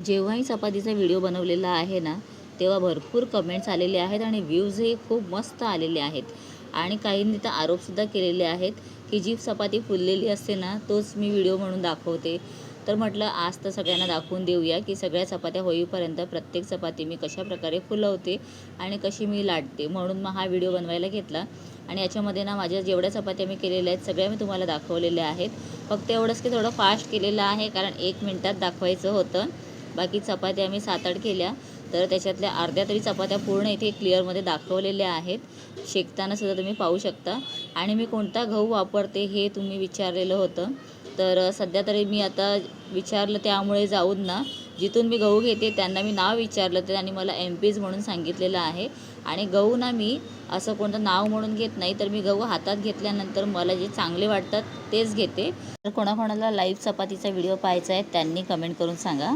जेव्हाही चपातीचा व्हिडिओ बनवलेला आहे ना, तेव्हा भरपूर कमेंट्स आलेले आहेत आणि व्ह्यूजही खूप मस्त आलेले आहेत. आणि काहींनी तर आरोपसुद्धा केलेले आहेत, की जी चपाती फुललेली असते ना, तोच मी व्हिडिओ म्हणून दाखवते. तर म्हटलं आज तर सगळ्यांना दाखवून देऊया, की सगळ्या चपात्या होईपर्यंत प्रत्येक चपाती मी कशाप्रकारे फुलवते आणि कशी मी लाटते. म्हणून मग हा व्हिडिओ बनवायला घेतला. आणि याच्यामध्ये ना माझ्या जेवढ्या चपात्या मी केलेल्या आहेत, सगळ्या मी तुम्हाला दाखवलेल्या आहेत. फक्त एवढंच की थोडं फास्ट केलेलं आहे, कारण 1 मिनिटात दाखवायचं होतं. बाकी चपात्या मी 7-8 केल्या, तर त्याच्यातल्या अर्ध्या तरी चपात्या पूर्ण इथे क्लिअरमध्ये दाखवलेल्या आहेत. शेकताना सुद्धा तुम्ही पाहू शकता. आणि मी कोणता गहू वापरते हे तुम्ही विचारलेलं होतं. तर सध्या तरी मी आता विचारलं, त्यामुळे जाऊन ना जिथून मी गहू घेते त्यांना मी नाव विचारलं, तर त्यांनी मला MPs म्हणून सांगितलेलं आहे. आणि गहू ना मी असं कोणतं नाव म्हणून घेत नाही, तर मी गहू हातात घेतल्यानंतर मला जे चांगले वाटतात तेच घेते. तर कोणाकोणाला लाईव्ह चपातीचा व्हिडिओ पाहायचा आहे त्यांनी कमेंट करून सांगा.